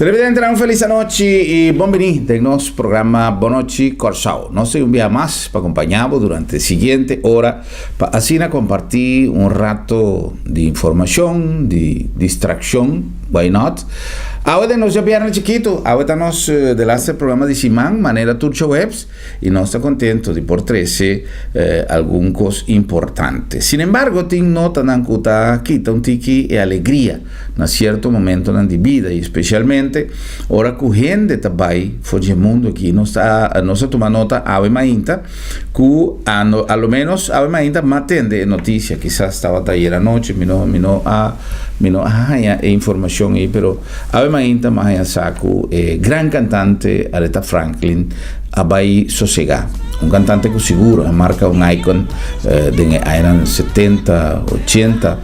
Televidente, un feliz noche y bienvenido en nuestro programa Bonochi Corsao. No sé, un día más para acompañarnos durante la siguiente hora para así compartir un rato de información, de distracción, why not? Ahora nos ya vieron chiquito, ahora nos del este programa de Simán, manera Turcho Webs, y no está contento de por 13 algunas cosas importantes. Sin embargo, tengo nota que quita un tiki y alegría en cierto momento de vida, y especialmente ahora que gente también fuera del mundo aquí no está tomando nota ave mainta que a lo menos ave mainta más tende noticia, quizás estaba ayer anoche información ahí, pero ave mainta más allá saco gran cantante Aretha Franklin abai sosegá, un cantante que seguro marca un icon de eran 70, 80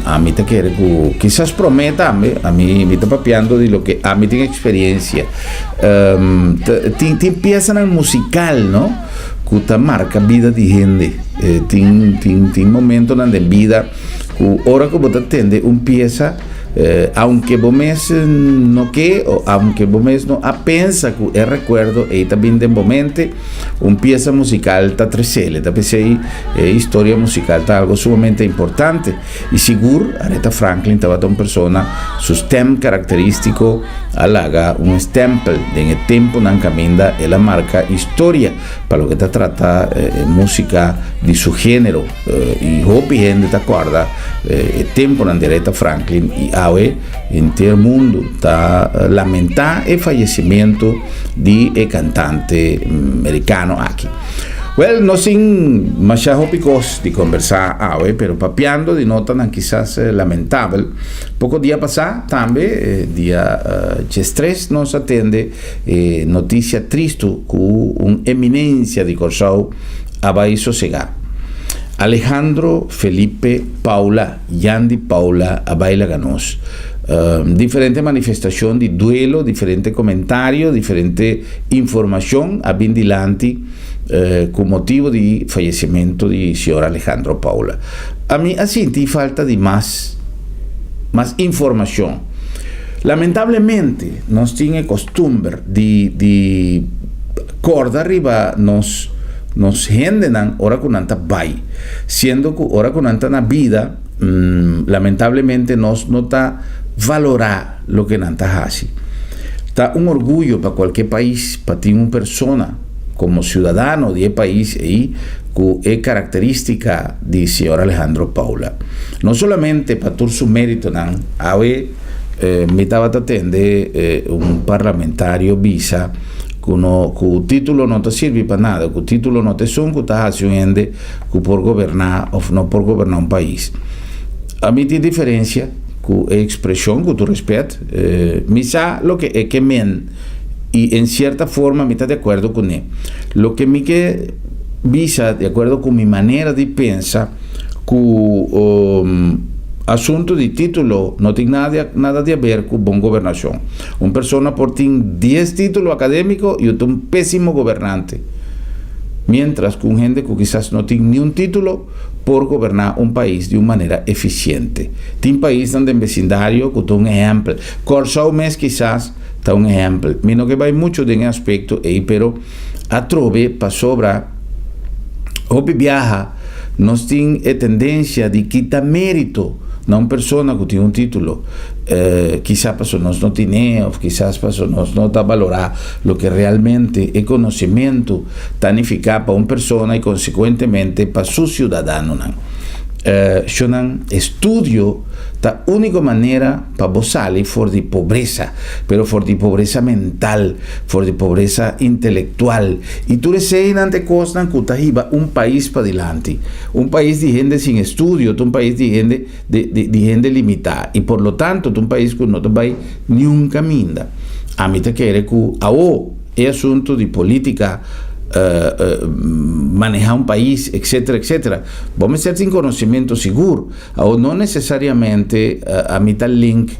a mí te quiere que quizás prometa a mí me está papeando de lo que a mí tiene experiencia te empiezan al musical, ¿no? Que te marca vida de gente tiene momentos de vida que ahora como te atiende un pieza aunque vos no que o aunque vos no pensa que el recuerdo y también de momento un pieza musical está tresele historia musical está algo sumamente importante y seguro Aretha Franklin estaba una persona su stem característico alaga un stempel en el tiempo en camina la marca historia para lo que te trata música de su género y hopi gente te acuerda el tiempo en Aretha Franklin y en todo el mundo está lamentando el fallecimiento de cantante americano aquí. Well, no sin más picos de conversar pero papeando de nota quizás lamentable. Poco día pasado también día 3 nos atiende noticia triste con una eminencia de Corsao abai sosegá. Alejandro Felipe Paula, Yandi Paula Abaila Ganos. Diferente manifestación de duelo, diferente comentario, diferente información a Bindilanti con motivo de fallecimiento de señor Alejandro Paula. A mí así te falta de más información. Lamentablemente nos tiene costumbre de corda arriba nos gendenan ora con anta bai, siendo que ora con anta na vida lamentablemente nos nota valorar lo que nanta hace. Está un orgullo para cualquier país, para ti una persona como ciudadano de país que es característica de señor Alejandro Paula. No solamente para todo su mérito, me estaba atende un parlamentario visa que el título no te sirve para nada, que el título no te son que estás haciendo que por gobernar o no por gobernar un país. A mí tiene diferencia que expresión que tú respetas, me sabe lo que es que men y en cierta forma me está de acuerdo con él. Lo que me que visa de acuerdo con mi manera de pensar que asunto de título no tiene nada de ver con buena gobernación. Una persona por tener 10 títulos académicos y un pésimo gobernante. Mientras que un gente que quizás no tiene ni un título por gobernar un país de una manera eficiente. Tiene un país donde en vecindario que está un ejemplo. Corsao mes quizás está un ejemplo. Mino que va mucho de un aspecto pero a trove para sobra o viaja nos tiene tendencia de quitar mérito a una persona que tiene un título, quizás personas no tiene, o quizás personas no está valorar lo que realmente es conocimiento significa para una persona y consecuentemente para su ciudadano. Estudio la única manera para vos salir fuera de pobreza, pero fuera de pobreza mental, fuera de pobreza intelectual. Y tú deseas ante cosas que te lleva un país para adelante, un país de gente sin estudio, un país de gente limitada, y por lo tanto un país que no te va ni un camino. A mí te quiere que es asunto de política. Manejar un país, etcétera, etcétera. Vamos a ser sin conocimiento seguro, o no necesariamente a mitad link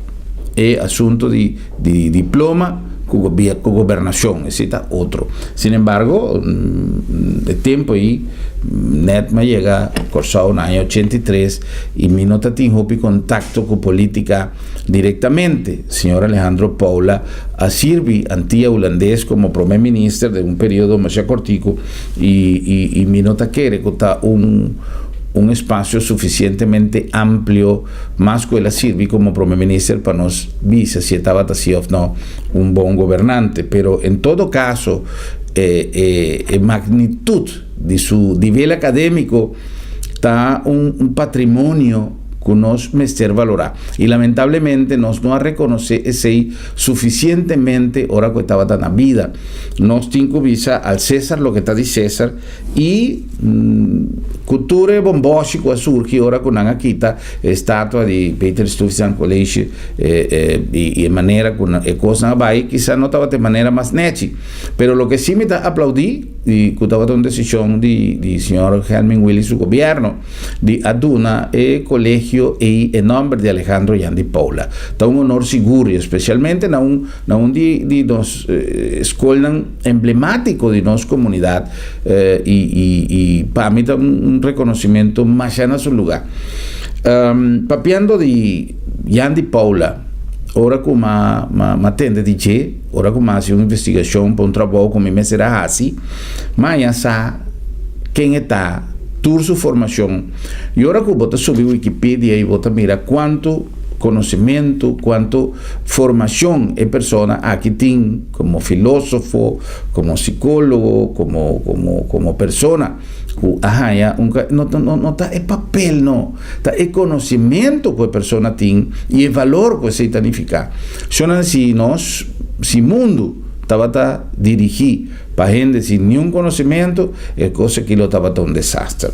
es asunto de diploma gobernación, necesita otro. Sin embargo, de tiempo ahí, net me llega, Corsao en el año 83, y mi nota tiene contacto con política directamente. Señor Alejandro Paula a sirvi antia holandés como primer ministro de un periodo más cortico, y mi nota quiere contar un espacio suficientemente amplio, más que la sirvi como primer ministro para nos visa si estaba así o no un buen gobernante. Pero en todo caso, magnitud de su nivel académico está un patrimonio que nos mester valorar, y lamentablemente nos no ha reconocido ese suficientemente ahora que estaba tan a vida. Nos tinco visa al César lo que está de César, y cultura bombósico surge ahora con una quita estatua de Peter Stuyvesant College, y en manera con cosa vai quizá no estaba de manera más nechi, pero lo que sí me da aplaudí y que estaba una decisión de señor Helming Willy su gobierno de aduna colegio en nombre de Alejandro Yandi Paula. Está un honor seguro, especialmente en un de nos escuela emblemático de nuestra comunidad, y para mí está un reconocimiento más en su lugar. Papiando de Yandi Paula, ahora como atende DJ, ahora como hace una investigación para un trabajo como me será así, mas ya sabe quién está, toda su formación. Y ahora que vos subir Wikipedia y vos mira cuánto conocimiento, cuánto formación es persona aquí tiene como filósofo, como psicólogo, como persona. Ya no está el papel, no está el conocimiento que persona tiene y el valor que se significa. Si mundo estaba dirigido para gente sin ningún conocimiento, es cosa que lo estaba un desastre.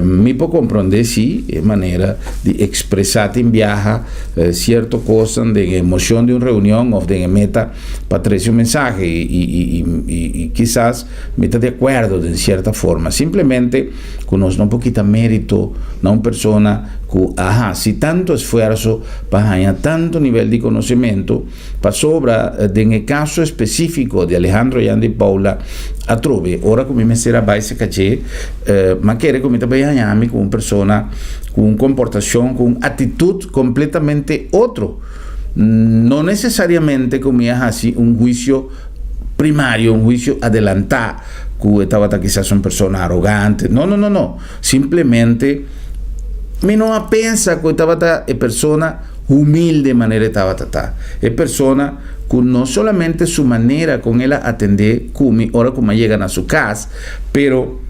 Me puedo comprender si es manera de expresar en viaja cierta cosa de emoción de una reunión o de meta para traer un mensaje, y quizás me está de acuerdo en cierta forma. Simplemente conozco un poquito mérito, no una persona que, si tanto esfuerzo para tanto nivel de conocimiento, para sobra, en el caso específico de Alejandro Yandi Paula, a trove, ora come me será baise caché, ma quiere come te bayami con una persona con una comportación, con una actitud completamente otro, no necesariamente como así un juicio primario, un juicio adelantado, que estaba quizás una persona arrogante, no, simplemente me no pensa que estaba persona humilde de manera estaba es persona con no solamente su manera con ella atender Kumi, ahora como llegan a su casa, pero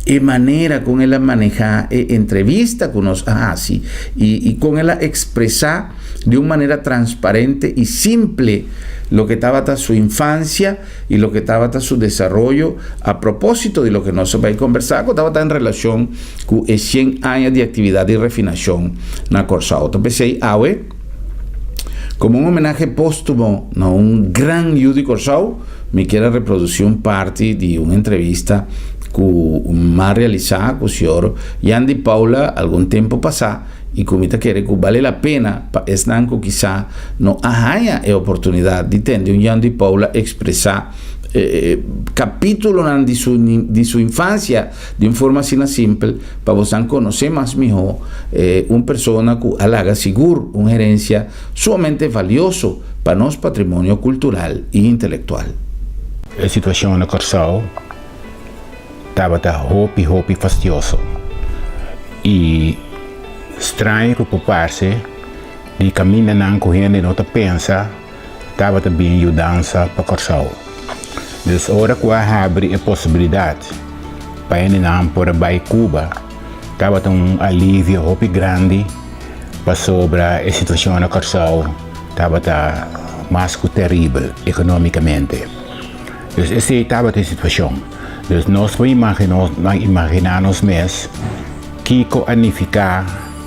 en manera con ella manejar entrevista con nos así, y con ella expresar de una manera transparente y simple lo que estaba su infancia y lo que estaba su desarrollo, a propósito de lo que nos va a conversar, que estaba en relación con 100 años de actividad y refinación en Corsao. Entonces, como un homenaje póstumo a un gran Yudi Corsao, me quiero reproducir un parte de una entrevista que me realizada con el señor Yandi Paula algún tiempo pasado, y como te quiere que vale la pena para esnanco quizá no haya la oportunidad de tener un Yandi Paula expresar capítulo de su infancia de una forma así simple, para vos conocer más mejor una persona que halaga seguro una herencia sumamente valioso para nuestro patrimonio cultural e intelectual. La situación en Corsao estaba hopi fastidioso, y estranho que ocuparse de caminar correndo e não pensa, estava também mudança para Corsao. Dus agora que abre a possibilidade para ir para Cuba, estava um alívio muito grande para sobre a situação na Corsao, estava mais que terrível economicamente. Dus essa estava a situação. Dus nós imaginamos mesmo que anificar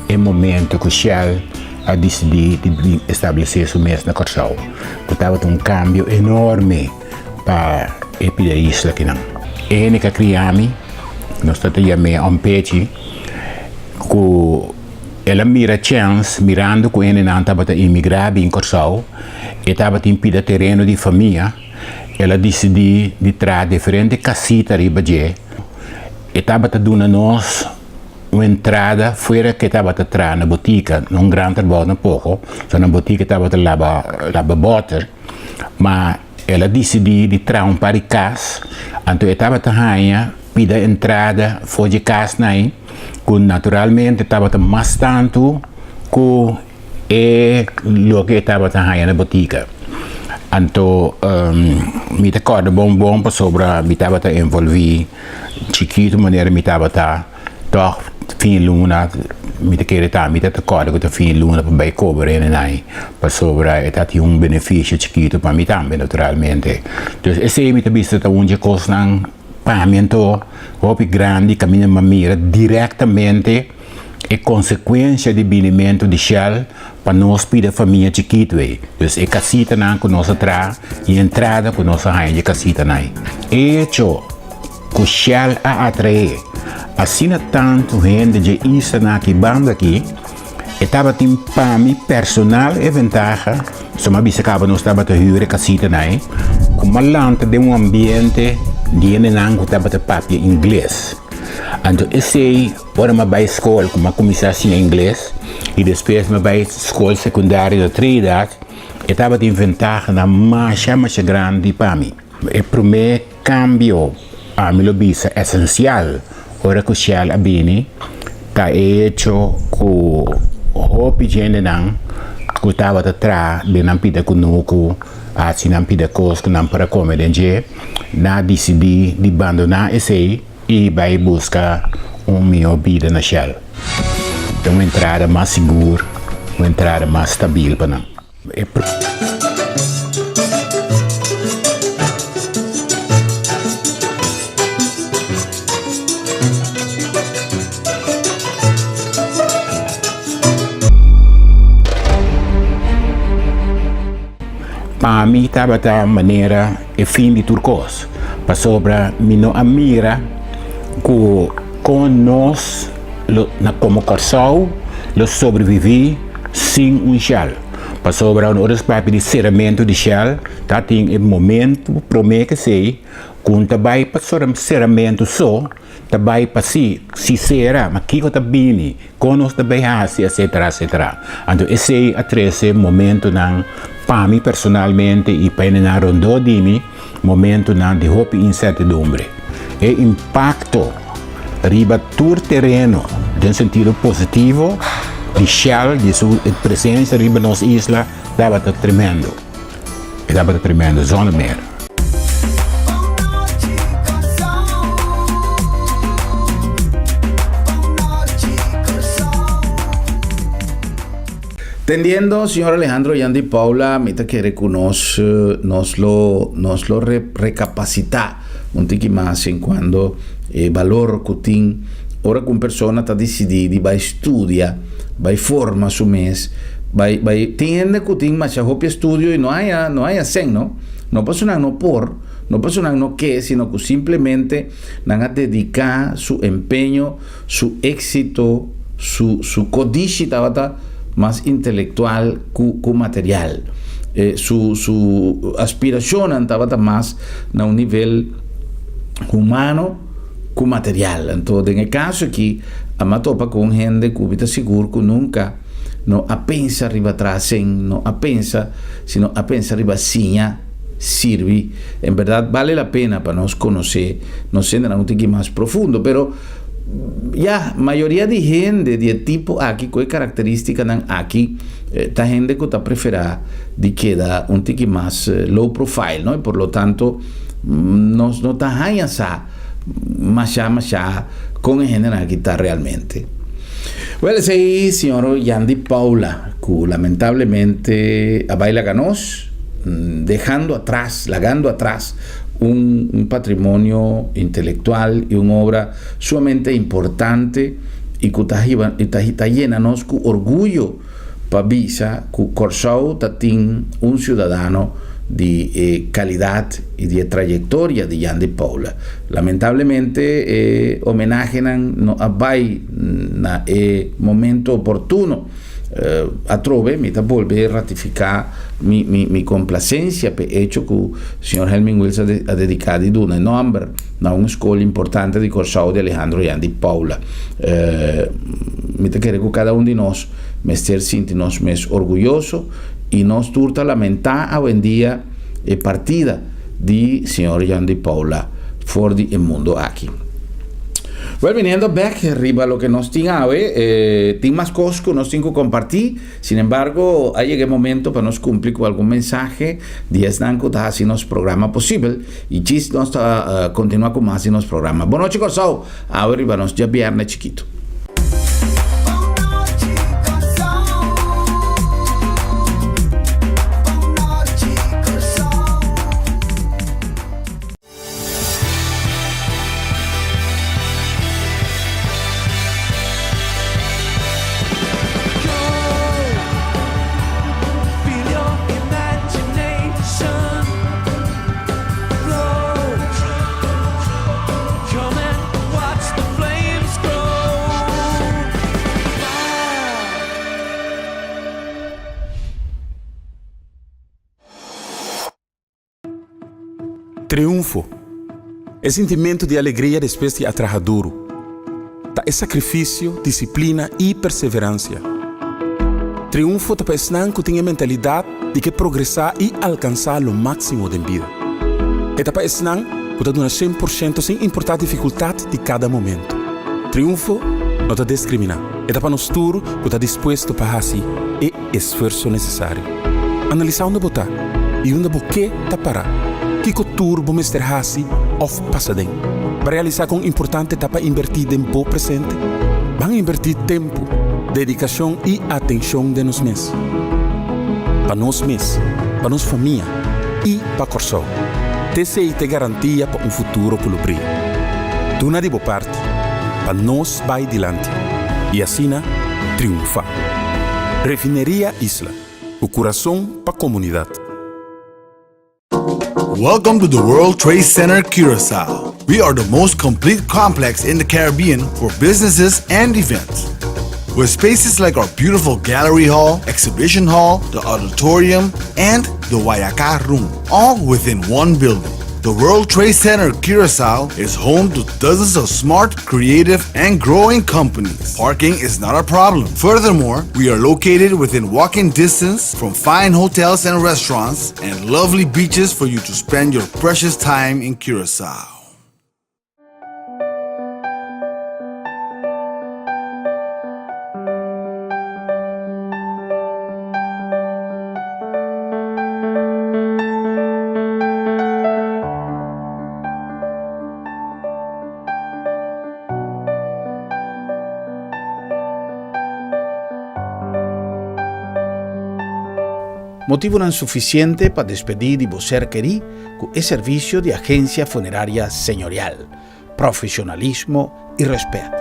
o momento crucial a decidir de estabelecer o mês na Corsao. Estava cambio enorme para a isla que não. E que criamos, nós estamos a um peixe que ela mira chance, mirando que ele não estava a imigrar em Corsau, e estava a impedir terreno de família, ela decidiu de trazer diferentes casitas riba de, e estava a dar nós uma entrada fora que estava a trazer na botica, não grande trabalho, um pouco, só na botica estava a lavar butter, mas ela decidiu de trazer um par de casas, então estava a ganhar, pedir entrada fora de casa, que naturalmente estava mais tanto que o que estava a ganhar na botica. Então, me recordo bom sobre me estava a envolver chiquito maneira me estava a toch fim luna me te querer tá me te recordo que fim luna para vai cobrar né para sobre tinha benefício chiquito para mim também naturalmente. Então esse me te visto onde coisa não pagamento roupa grande caminha mamira diretamente é consequência de binimento de Shell para nós pedir família chiquito. Então é casita não que nós traz e entrada que nós rainha de casita não. E isso que Shell a atrair assim tanto gente de isso aqui banda aqui estava tem para mim personal e vantagem só me disse que nós estava a hyra casita não como lanta de ambiente de não que estava a papel inglês. Então esse ora me vai escola como começar em inglês e depois me vai escola secundária de 3 idade e estava de vantagem na mais grande para mim. O primeiro cambio a mim lo bisa essencial ora que o Shell abini está hecho com roupa gente não que estava atrás de não pedir conosco assim não pedir coisas que não para comer dentro na decidi de abandonar esse e vai buscar minha vida na Shell. Então uma entrada mais segura, uma entrada mais estável para nós. Para mim estava da maneira e fim de turcos. Para sobre mim não admira com nós como Corsau lo sobrevivi sem Shell. Para sobre outras partes de serramento de Shell, tá tem um momento promete que sei com também para sobre serramento só também para si será mas que está bem com nós também assim etc etc. Então esse é momento não para mim personalmente e para na rondo de mim momento não de hope incertidumbre e impacto riba todo terreno em sentido positivo de Shell de sua presença riba nossa isla estava tremendo zona mer. Entendiendo, señor Alejandro Yandy Paula, mita quiere que nos lo recapacita un tiki más en cuando valor cutin ora con persona ta decidi va estudia va forma su mes va tiene cutin más a hopia estudio y no haya sen no pasa nada no pasa nada no que sino que simplemente van a dedicar su empeño su éxito su codicita más intelectual que material. Su aspiración andaba más a un nivel humano que material. Entonces, en el caso aquí, a topa con gente que está seguro que nunca no a pensa arriba atrás, no a pensa, sino a pensa arriba siña, sirve. En verdad, vale la pena para nos conocer, nos sentir un poquito más profundo, pero ya mayoría de gente de tipo aquí con características aquí esta gente que está preferida de queda un tiki más low profile no y por lo tanto no está ahí más con el género que está realmente bueno sí señor Yandy Paula que lamentablemente a baila ganos lagando atrás un patrimonio intelectual y una obra sumamente importante y que está llena de orgullo para visa que Corsau tiene un ciudadano de calidad y de trayectoria de Jan de Paula. Lamentablemente, homenajean no abai na momento oportuno. Atrove, mi volver a ratificar mi complacencia per hecho que el señor Helming Wills ha dedicado un nombre a una escuela importante de Corsao de Alejandro Jan de Paula. Mi quiero que cada uno de nosotros me esté sintiéndonos más orgulloso y nos turta lamentar hoy en día partida de señor Jan de Paula fuera del mundo aquí. Bueno, viniendo back arriba lo que nos tinha, tiene más cosas que nos tengo que compartir. Sin embargo, ha llegado el momento para nos cumplir con algún mensaje de Esnanco está haciendo nos programa posible y chis nos continúa con más en nos programa. Buenas noches, Corsao. Ahora vamos ya viernes chiquito. Triunfo é sentimento de alegria depois de trabalhar duro. É sacrifício, disciplina e perseverança. Triunfo é para que tenha mentalidade de que progressar e alcançar o máximo da vida. É para que dá 100% sem importar a dificuldade de cada momento. Triunfo não está discriminar. É para nós tudo que está disposto para fazer e esforço necessário. Analisar onde botar e onde boquê está parar. Que cultura vamos ter assim of passadem. Para realizar com importante etapa invertir tempo presente, vamos invertir tempo, dedicação e atenção de nós mesmos. Para nós mesmos, para nossa família e para Corsao. TCI te garantia para um futuro pelo brilho. Tu na de boa parte, para nós vai adiante e assim triunfar. Refineria Isla, o coração para a comunidade. Welcome to the World Trade Center Curaçao. We are the most complete complex in the Caribbean for businesses and events. With spaces like our beautiful gallery hall, exhibition hall, the auditorium, and the Wayaka room, all within one building. The World Trade Center Curaçao is home to dozens of smart, creative, and growing companies. Parking is not a problem. Furthermore, we are located within walking distance from fine hotels and restaurants and lovely beaches for you to spend your precious time in Curaçao. Motivo non suficiente para despedir y vocer querí con el servicio de agencia funeraria señorial, profesionalismo y respeto.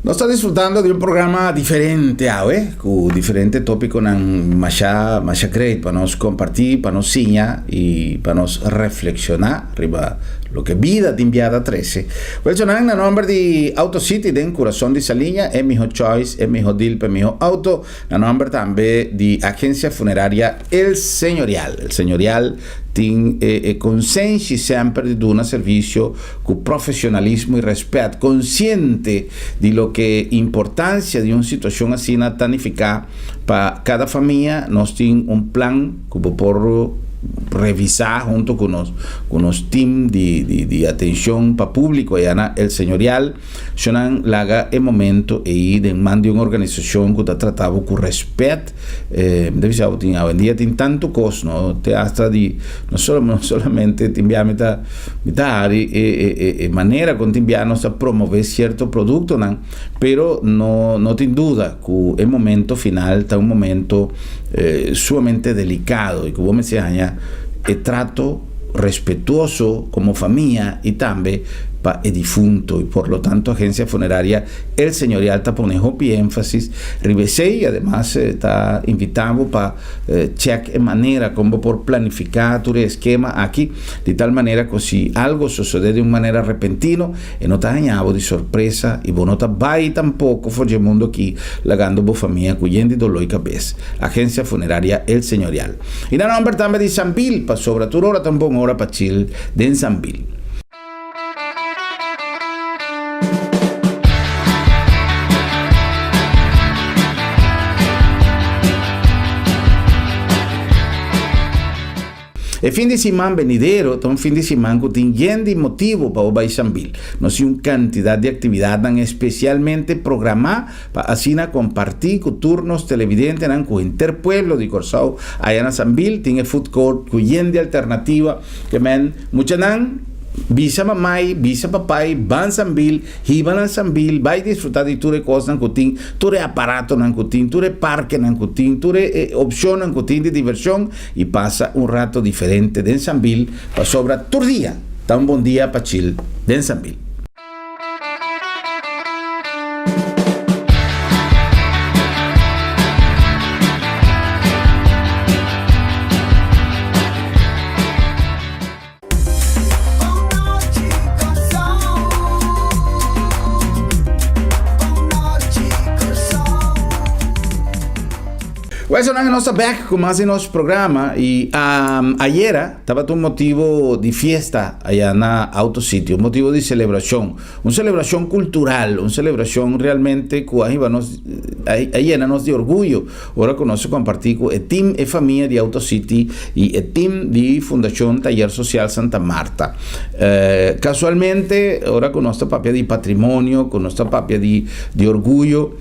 Nos está disfrutando de un programa diferente, con diferentes tópicos más great para nos compartir, para nos enseñar y para nos reflexionar arriba lo que vida te enviada 13. Pues yo en nombre de Auto City de Corazón de Saliña, es mi choice, es mi dilpe, mi auto, en nombre también de agencia funeraria El Señorial. El Señorial tiene conciencia siempre de un servicio con profesionalismo y respeto, consciente de lo que importancia de una situación así planificada para cada familia. Nos tiene un plan como por revisar junto con los team de atención para público allá El Señorial. Sonan laga el momento y demanda una organización que está tratado con respeto. Debe ser hoy en día tiene tanto costo, no te hasta de no solamente te enviar mitad manera con te enviarnos a promover cierto producto, ¿no? Pero no te duda que el momento final está un momento sumamente delicado y como me decía el trato respetuoso como familia y también para el difunto, y por lo tanto Agencia Funeraria El Señorial está poniendo énfasis Ribesey, y además está invitando para check en manera como por planificar tu esquema aquí, de tal manera que si algo sucede de una manera repentina, no está dañado de sorpresa, y vos no está vai tampoco for el mundo aquí, lagando vos familia cuyendo dolor y cabeza. Agencia Funeraria El Señorial. Y la nombre también de Sambil, para sobre tu hora tampoco hora para chill de Sambil. El fin de semana venidero, un fin de semana que tiene motivo para o Sambil. No hay una cantidad de actividades especialmente programadas para así compartir con turnos televidentes con Interpueblo de Corsao. Allá en Sambil tiene food court, cuyende alternativa, que mucha visa mamai, visa papai, van Sambil, hiban a Sambil, vai disfrutar de ture cosas nan kutin, ture aparato nan kutin, ture parque nan kutin, ture opción nan kutin de diversión, y pasa un rato diferente de Sambil para sobra tu día. Tan buen día para chill de Sambil. Bueno, nós estamos back com mais nosso programa e ayer estava um motivo de fiesta allá na Autosítio, um motivo de celebração, uma celebração cultural, uma celebração realmente que llena nos de orgulho. Agora conosco compartir com o time e família de Autosítio e o time de Fundação Taller Social Santa Marta. Casualmente, agora com nossa papel de patrimônio, com nossa papel de orgulho.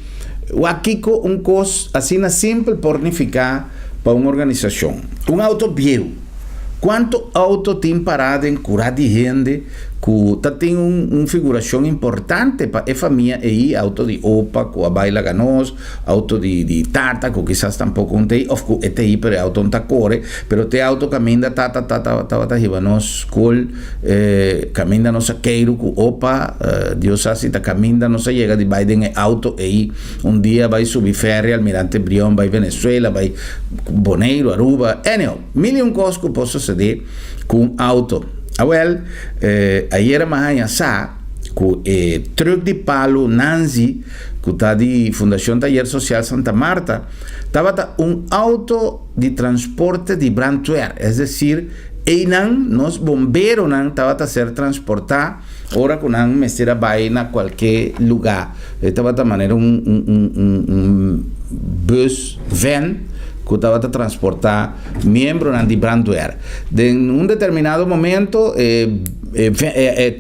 O Akiko um cos assim na simple pornificar para uma organização. Um auto viejo. Quanto auto tem parado em curar de gente que tem uma figuração importante para a família e auto de opa, com a baila ganos, auto de tata, que quizás tampouco não tem, ou que tem pero auto não tá core, pero tem auto caminha tata hibanos col, caminha nossa queiro com opa, Deus assim tá caminha nossa chega de Biden auto e dia vai subir ferry Almirante Brión, vai Venezuela, vai Bonaire, Aruba, anyhow, mil coisas que posso suceder com auto. Ayer mañana com truck de palo Nancy, que está de Fundação Taller Social Santa Marta, estava auto de transporte de brantuer, es decir, nos bomberos estava a ser transportado, ahora que nan mesera vai na qualquer lugar, estava de maneira bus van que estava a transportar membros de branduer. En determinado momento,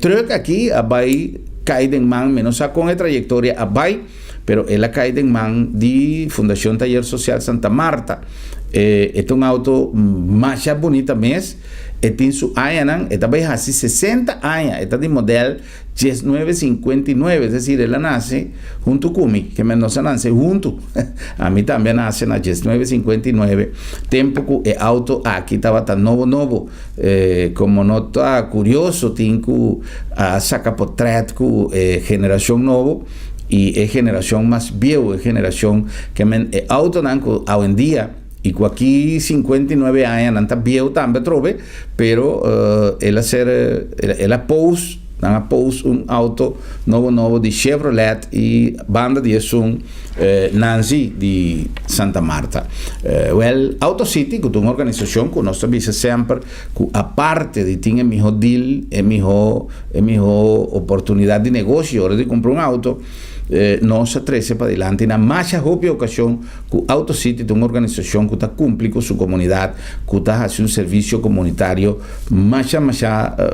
truck aqui vai cair em mão, menos com a trajetória vai, pero ela cai em mão de Fundação Taller Social Santa Marta. É auto mais bonita mesmo. Tem su año, esta vez hace 60 años, esta de modelo 1959, es decir, ella nace junto con mí, que Mendoza nace junto, a mí también nace en la 1959, tiempo que el auto aquí estaba tan nuevo, como no está curioso, tengo a sacar portrait con generación nuevo, y es generación más vieja, es generación que el auto hoy en día, y que aquí 59 años, no está viejo también, pero ela pose un auto nuevo de Chevrolet y banda de Nancy de Santa Marta. Autocity, que es una organización que nosotros dice siempre que aparte de tener mejor deal, mejor oportunidad de negocio, hora de comprar un auto, nos atrece para adelante. Na más obvia ocasión que Autocity es una organización que está cumpliendo con su comunidad, que está haciendo un servicio comunitario más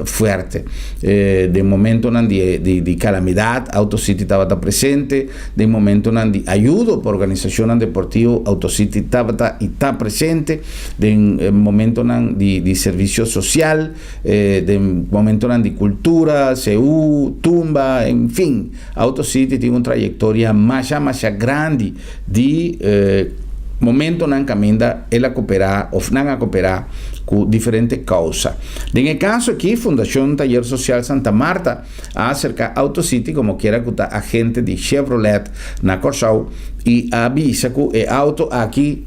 fuerte. De momento de calamidad, Autocity estaba presente. De momento de ayuda por organización deportiva, Autocity está presente. De momento de servicio social, de momento de cultura, CU, tumba, en fin, Autocity tiene una trayectoria más grande de momento não caminha ela cooperar ou não a cooperar com diferentes causas. No caso aqui, Fundação Taller Social Santa Marta a acercar AutoCity como quiera que a agente de Chevrolet na Corsau e avisa que o auto aqui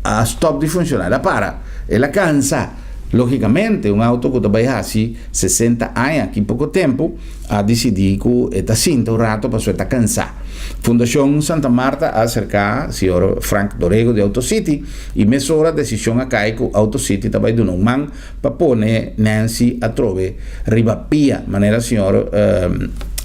a stop de funcionar, ela para, ela cansa. Logicamente, um auto que vai assim 60 anos, aqui pouco tempo, a decidir que está sinto um rato para estar cansado. Fundação Santa Marta a acercar o senhor Frank Dorego de AutoCity e mesura a decisão a cair que AutoCity vai dar um man para pôr Nancy a trove ribapia, maneira o senhor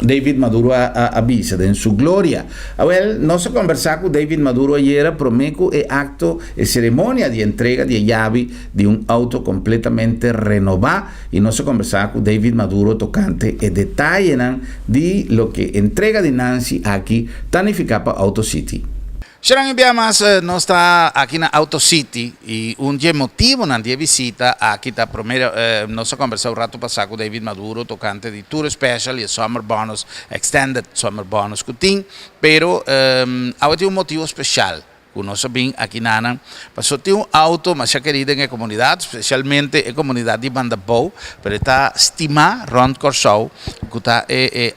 David Maduro avisa em sua glória. Well, nós conversamos com David Maduro ayer, prometo e acto e cerimônia de entrega de chave de um auto completamente renovado e nós conversamos com David Maduro tocante e detalhe de lo que entrega de Nancy aqui tanifica para AutoCity. Serão enviados, nós está aqui na AutoCity e motivo na visita aqui está primeiro nós conversamos rato passado com David Maduro tocante de Tour Special e Summer Bonus, Extended Summer Bonus que tem, pero há motivo especial que nós sabemos aqui na passou tem auto mais querido na comunidade, especialmente a comunidade de Bandabou, pero está estimado Ron Corsau que está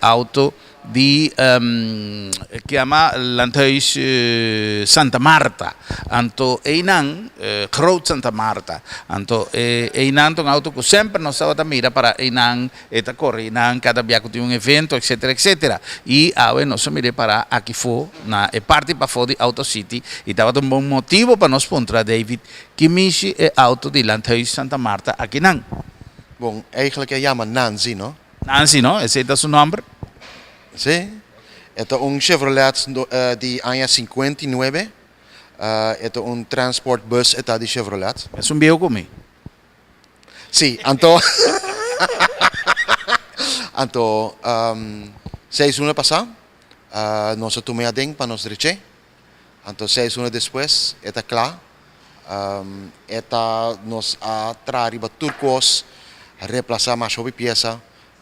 auto di chiama l'Antois Santa Marta, anto einang Groot Santa Marta, anto einang tong auto que sempre nos estava mira para einang eta corre einang cada dia que tem um evento, etc, etc. E awe nós mire para aqui fo na e parte para fo de AutoCity e tava um bom motivo para nós contra David que mishi e auto de l'Antois Santa Marta aqui não. Bom, eigenlijk hij chama Nancy, no? Nancy, no? Esse é o seu nome? Sí. Esto es un Chevrolet de año 59. Esto es un transport bus de Chevrolet. Es un viejo como Sí, anto 6 anos pasado, nós tomamos a ding para nos reche. Anto 6 anos depois, está claro. Está nos a trazer para turcos, reemplazar mais uma peça.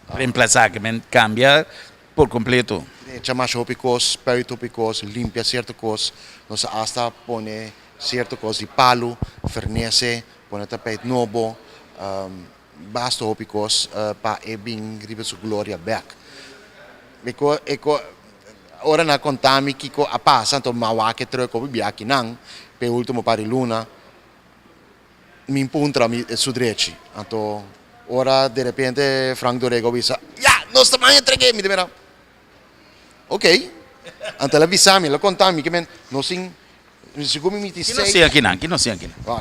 Reemplazar, que cambia por completo. Chamar tópicos, peritópicos, limpia ciertas cosas, nos hasta pone ciertas cosas de palo, fornece, pone tapete novo, basta tópicos para bem riba su gloria back. Ora na contami kiko a passa, então mawa que troco bibi aqui não, pe último para luna, me impuntra mi su direito. Então ora de repente Frank Dorego visa, ya, nós também entreguei me deverá. Ok, então ela avisou-me, ela contou-me que nós sim, segundo me disse, que não sei aqui não, que não sei aqui não.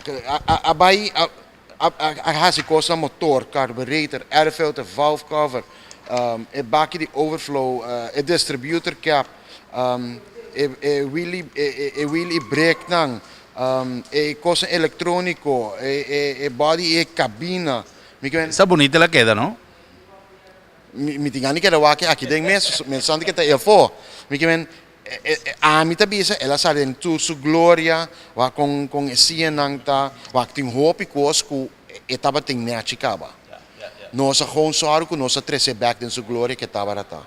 A coisa motor, carburetor, air filter, valve cover, a bakje de overflow, a distributor cap, a wheelie brake nang, a coisa eletrônico, a body, a cabina. Está bonita la queda, não? Mi tingani que era aqui tem mensagem que tá eu for me que a mim tá bisa ela sai em tu su glória wa com esse nanta wa tem hope cosco etapa tem na chicaba nossa gewoon sorry com nossa trece back in su glória que tava rata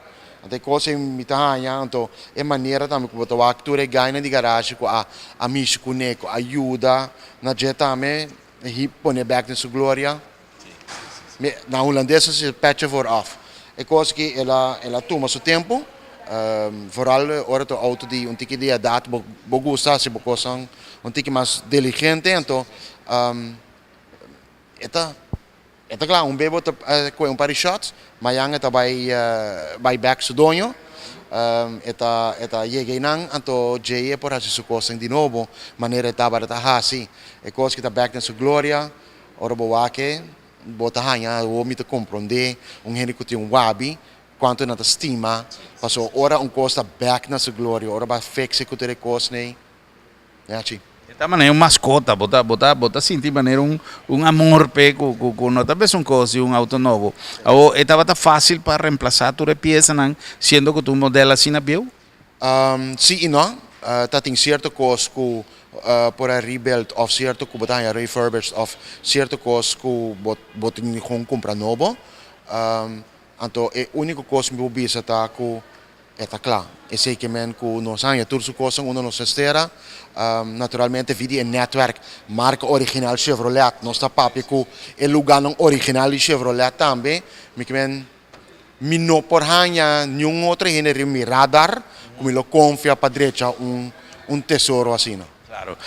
até coisa me tá então é maneira também que botar wa acture gaina de garagem com a micho coneco ajuda na jeta me hip pone back in su glória na holandesa se patch for off é coisa que ela toma seu tempo, vooral ora o auto de tique de idade, bogusta se bocosan tique mais diligente, então eta claro bebo com par de shots, mas anga vai back su dono, eta cheguei nang, então je por fazer su coisa de novo, maneira eta para tá assim, é coisa que tá back na sua glória, ora boaque bota hanya o me te compreender gente que tem wabi quanto na estima passou ora costa back na sua glória ora vai fixe que ter costa né assim esta maneira mascota bota sentir maneira amor pe com não talvez coisa auto novo ou estava tá fácil para reemplazar toda peça não sendo que tu modelo assim na bio sim e não tá tem certo coisa que por a rebuild of certo que botar a refurbished of certo coisa que botar com compra novo então é único coisa que eu bisa tá que Está claro. E sei que nós anos tudo isso coisa uno nos espera. Naturalmente vidi um netwerk marca original Chevrolet. Nós está papi com o lugar original de Chevrolet também. Me não por hanha nenhum outro gênero mi radar, como ele confia para direita tesouro assim. Claro.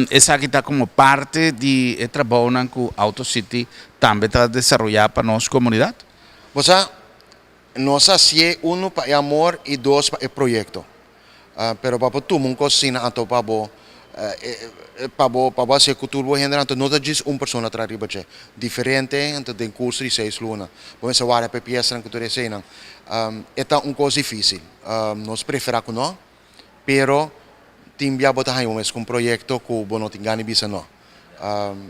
Essa aqui está como parte de trabalho que o AutoCity também está desenvolvendo para a nossa comunidade? Você, nós hacemos para amor e dois para o projeto. Pero para tu mundo cocina anto para ser cultura general anto não diz pessoa atrás de diferente anto tem curso de 6 lunas. Vamos falar para peça que tu desenha. É coisa difícil. Nós preferimos que não, pero timbia botar aí um projeto que o não tem ganho bisa não.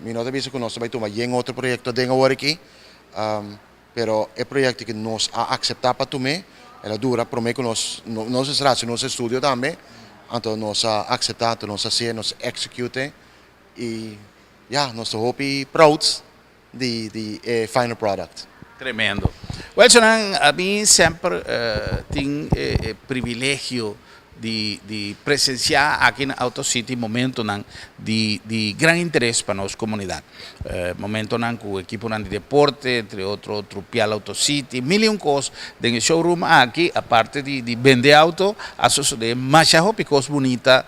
Me nota bisa que nós vai tomar outro projeto de agora aqui. Pero é projeto que nós aceitar para tomar, ela dura para mim que nós estamos no estúdio também, então nós aceitar, nós fazer, nós execute e nós estamos proud de final product. Tremendo. Well, a mim sempre tem privilégio de presenciar aqui na AutoCity momento de grande interesse para a nossa comunidade. Momento que o equipo de deporte, entre outros, Trupial AutoCity, mil coisas no showroom aqui, a parte de vender auto, a sociedade mais coisas bonitas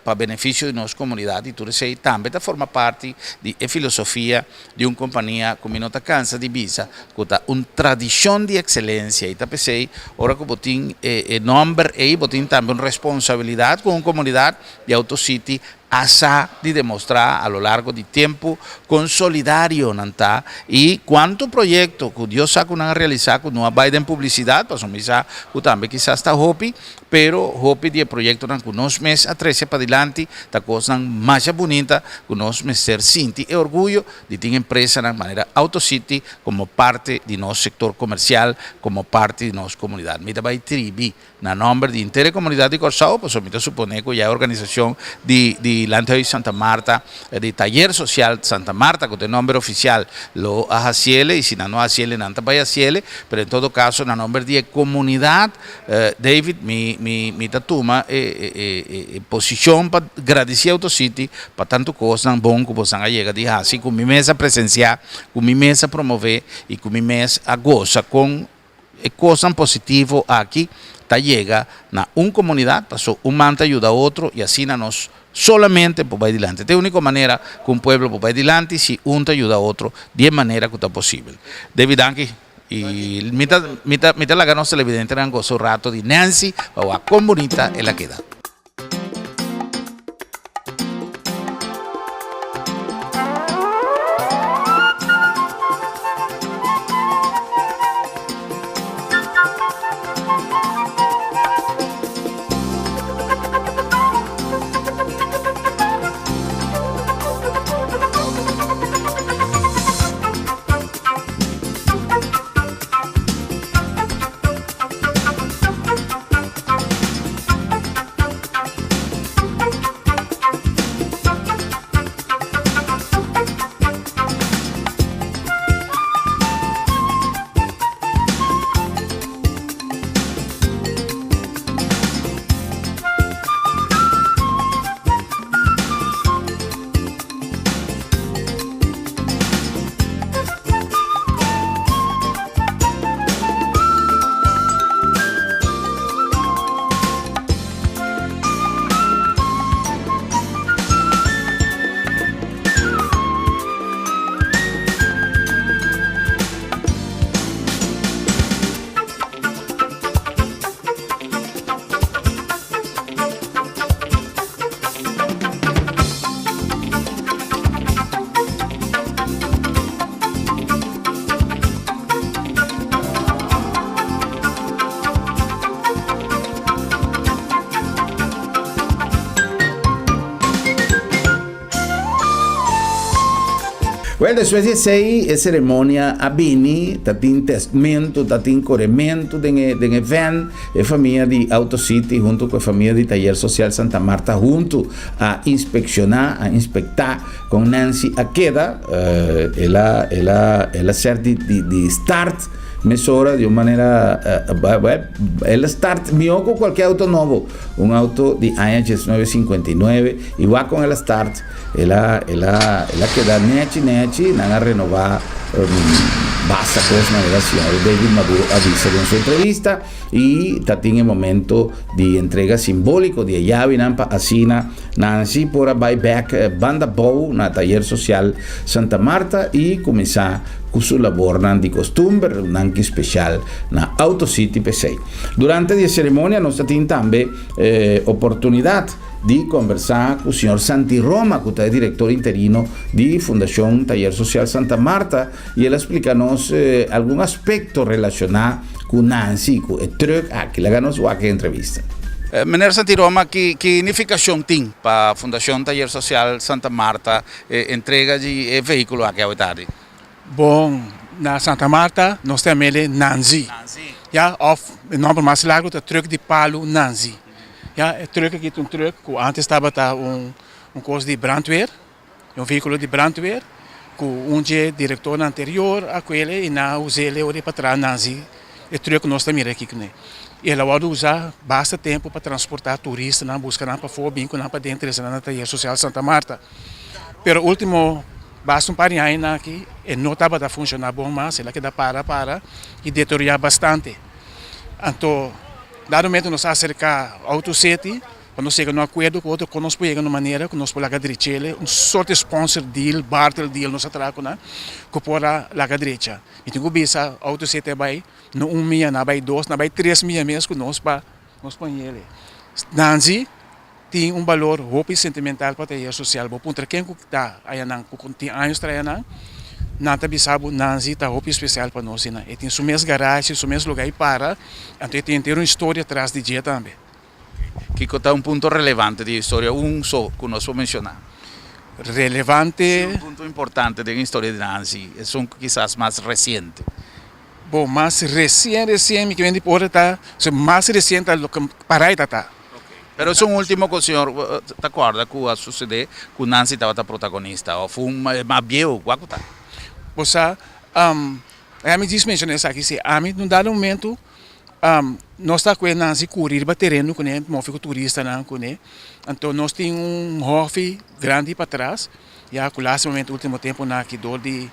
para benefício de nossa comunidade. E tudo isso também forma parte da filosofia de uma companhia que não está cansa de visa, que tem uma tradição de excelência. E pensei, ora que botem nome e botem também responsabilidade com a comunidade de AutoCity de demonstrar a lo largo de tempo consolidário nanta e quanto projeto que Deus sabe que realizar que não vai em publicidade para somar que também quizás está hopi pero hopi de projeto que nós mes a 13 para adelante tá coisa mais bonita que nós mes ser sinti e orgulho de ter empresa na maneira AutoCity como parte de nosso setor comercial como parte de nossa comunidade me vai tribi na nome de inteira comunidade de Corsao pues me supone que já a organização de Landhuis Santa Marta, de Taller Social Santa Marta, que tem nome oficial, lo haciele, e se não haciele, não vai haciele, pero em todo caso, na nome de comunidade, David, me tatuma posição para agradecer a AutoCity, para tanto coisa bom que você chega de assim, com minha mesa presenciar, com minha mesa promover, e com minha mesa a goza com coisa positiva aqui, llega na comunidade, passou manta ajuda a outro e assim nós solamente para ir adiante. É a única maneira que um povo pode ir adiante se ajuda a outro de maneira que está possível. David Anki e mita la nossa televidente era um rato de Nancy, a como bonita ela queda. Well, después de essa cerimônia, a Bini tem testamento, tem corrimento de evento, a família de AutoCity junto com a família de Taller Social Santa Marta junto a inspeccionar, a inspectar com Nancy a queda, ela ser de start mesura de uma maneira ela start melhor com qualquer auto novo, um auto de ano 1959, igual com ela start ela queda nete não renovar basta coisa maneira senhor David Maduro avisa em sua entrevista e está em momento de entrega simbólico de llave nampa assina Nancy por buyback banda bow na taller social Santa Marta e começar com sua labor de costume nanki especial na Auto City P6. Durante a cerimônia nós temos também oportunidade de conversar com o senhor Santi Roma, que é diretor interino de Fundação Taller Social Santa Marta, e ele explica-nos algum aspecto relacionado com Nancy, com o truque que ele nos vai aqui entrevista. Meneer Santi Roma, que significação tem para a Fundação Taller Social Santa Marta entrega de veículo aqui à tarde? Bom, na Santa Marta nós temos ele Nancy. Ja, of o nome mais largo é o truque de palo Nancy. Ja, o truque aqui é um truque que antes estava coisa de brandweer, um veículo de brandweer, que diretor anterior a ele e na usei ele para trás Nancy. O truque nós temos aqui com ele. Ele pode usar bastante tempo para transportar turistas, na busca para fora, bem para dentro da Taller Social Santa Marta. Pero último basta um par de anos aqui, e não estava a funcionar bom, mas ele queda para e deteriorar bastante. Então, dado momento nós acercar Auto City, quando nós chegamos no acordo com outro, quando nós pegamos maneira que nós podemos direita, sorte de sponsor deal, barter deal, nós atracamos, que por a direita. E tem que ver Auto City vai no 1 milhão, na vai 2, na vai 3 milhões mesmo que nós põe ele. Nancy tem valor roupa sentimental para a social. Porque quem está aí tem anos trabalhando, não está sabe Nancy está roupa especial para nós. E tem sua mesma garagem, seu mesmo lugar para, então tem uma história atrás de dia também. Que está ponto relevante de história, só que nós vamos mencionar. Relevante. Ponto importante da história de Nancy, é quizás mais recente. Bom, mais recente, que vem de por está, mais recente do que para aí está. Pero es un último que o senhor te acorda que a suceder que Nancy estava protagonista ou foi mais viejo, qual tá? Você, a mim diz mencionar isso aqui, se a mim num dado momento nós está com Nancy curir para terreno com ele, fico turista não com ele, então nós tem hobby grande para trás, e a nesse momento último tempo na que dor de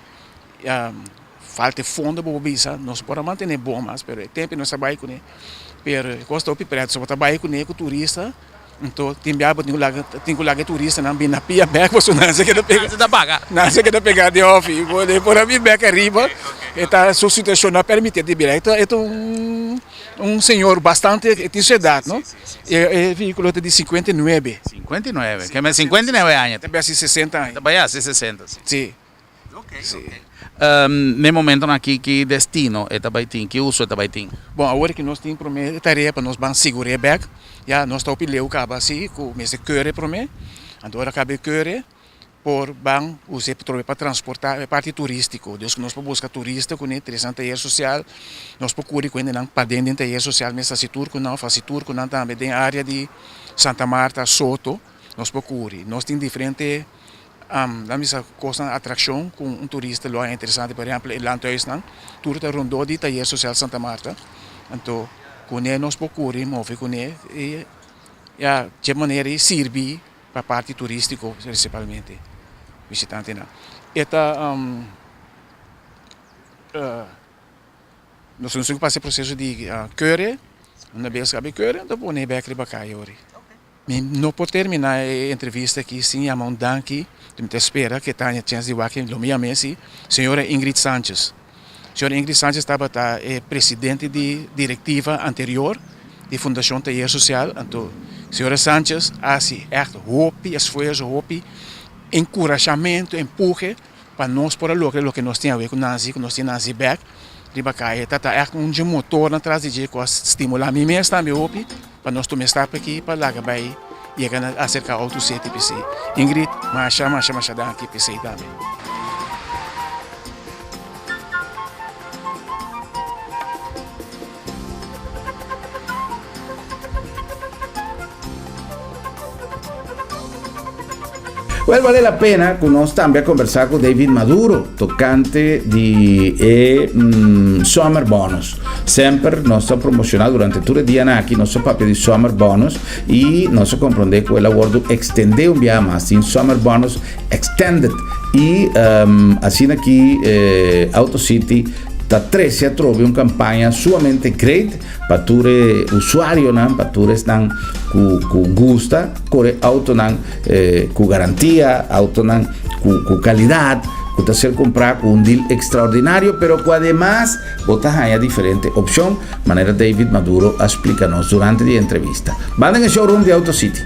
falta fundo para bisa, nós podemos manter bom, mas pelo tempo nós trabalhamos com ele. Per costa opi preto, só trabalho com ele, com turista, então tem que lagar turista, não bem na pia back, você não sei que da pegar, não sei que da pegar de off, vou depois a mim back arriba, eta sua situação não permite de direito, é senhor bastante tem sua idade, não? É veículo de 59. 59, que é 59 anos, também assim 60 anos. Também assim 60. Sim. Sim. No momento aqui que destino é Tabaitim, que uso é Tabaitim? Bom, agora que nós temos para mim tarefa para nós vamos segurar back, já nós estamos pilhando acaba assim, com esse cure para mim, agora acaba cure por bang usar para transportar a parte turístico, Deus que nós para buscar turista com interessante taller social, nós procura com ele não para dentro do taller social, mas se turco não, faz turco não também tem área de Santa Marta, Soto, nós procura, nós temos diferente da mesma coisa atração com turista lá é interessante, por exemplo, lá não, turista rondou de taller social Santa Marta, então com ele nós procuramos mover com ele e de maneira servir para a parte turística principalmente visitante não. Eta nós temos que passar o processo de cure, uma vez que a cure, então pôr back para cá agora. Não pode terminar a entrevista aqui sem a mão daqui, te espera que tenha chance de aqui no meu mês, senhora Ingrid Sanchez. Senhora Ingrid Sanchez estava presidente de diretiva anterior de Fundação Taller Social, então senhora Sanchez assim echt esforço, encorajamento, empurre para nós por o que nós temos a ver com Nancy, que nós temos Nancy back, riba caia, tá echt motor atrás de que estimular a mim mesmo também para nós tomar estar aqui para lá que vai chegar a acercar Auto City PC. Ingrid, marcha aqui PC também. Well, vale la pena que nós também conversar com David Maduro, tocante de Summer Bonus. Sempre nós estamos promocionando durante todo o dia aqui nosso papel de Summer Bonus e nós compreendemos que o acordo extendeu mais em Summer Bonus Extended e assim aqui AutoCity da 13 a trovi una campagna sumamente great para tutti usuari para tutti están con gusta con auto con garantía auto con calidad que te hacer comprar con un deal extraordinario pero que además botas hay diferente opción manera David Maduro explícanos durante la entrevista. Van en el showroom de AutoCity.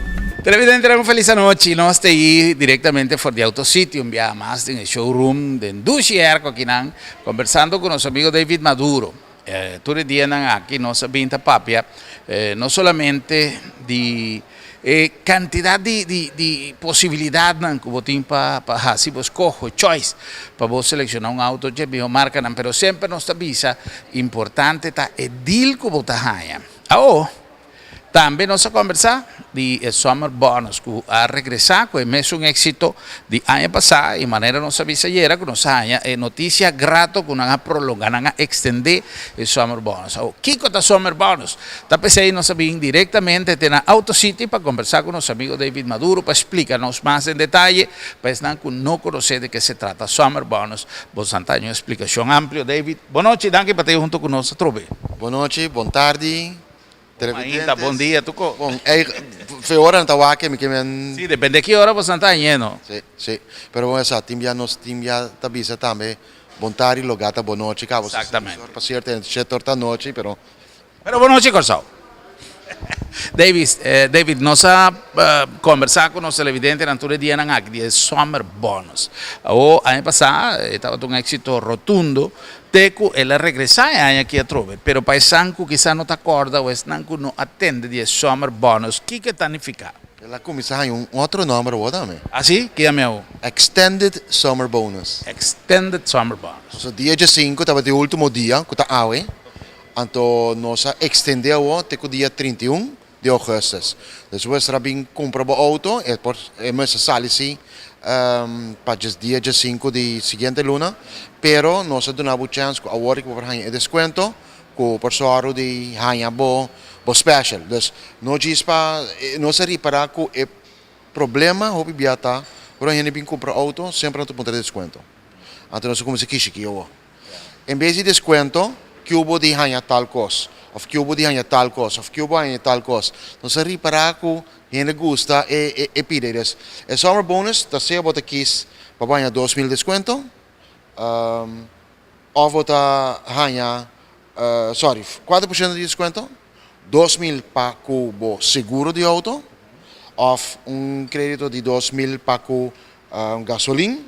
Televidente, una feliz noche. No estoy ahí directamente por de AutoCity, un día más en el showroom de Duchier, conversando con nuestro amigo David Maduro. Todo el día aquí nos pinta papia, no solamente de cantidad de posibilidad que vos tienes para si vos cojo choice para vos seleccionar un auto que vos marca, pero siempre nos avisa importante está el deal que vos tenés. Ahora também nós vamos conversar de Summer Bonus, que a regressar, que é mesmo um êxito de ano passado, e maneira nós avisa ayer, que nós tenha notícia grata, que nós prolongar, nós extender o Summer Bonus. O que é o Summer Bonus? Está pensando nós vir diretamente na AutoCity para conversar com nosso amigo David Maduro, para explicar-nos mais em detalhe, para que não conhecer de que se trata Summer Bonus. Vos tenho uma explicação ampla, David. Boa noite, danke para ter junto conosco, Trobe. Boa noite, boa tarde. Ainda, bom dia, Tuco. Bom, foi hora na Tawaque, me quemen. Sim, depende de que hora você está indo. Sim. Pero bom, essa time já tabisa também. Bom tarde, logata, boa noite, cabo. Exatamente. Para certo, é 7 da noite, pero boa noite, Corsal. David, nós conversar com os televidentes na todo dia na de Summer Bonus. O ano passado estava um êxito rotundo. Teco ela regressar aqui a trove, pero para sanco quizá não te acorda ou sanco não atende de Summer Bonus. O que significa? ela começa a outro número, também. Assim? Que é meu? Extended Summer Bonus. Extended Summer Bonus. So dia 5 estava o último dia, que está awe. Então nós extendeu até o dia 31 de agosto. Depois Rabin compra o auto, é mais salici para o dia 5 de seguinte luna, pero nós damos chance que agora que vai ter desconto, que o pessoal de ganha bo special. Dus não diz para não se reparar que o problema o biata, por aí nem compra auto, sempre não tem desconto. Então nós começamos aqui chiquinho. Em vez de desconto, que o bode ganha tal coisa, ou que o bode ganha tal coisa, ou que o bode ganha tal coisa. Não se reparar que gente gosta e pide isso. O Summer Bonus, está se bota aqui para ganhar 2.000 desconto, ou bota ganhar 4% de desconto, 2.000 para o seguro de auto, ou crédito de 2.000 para gasolina,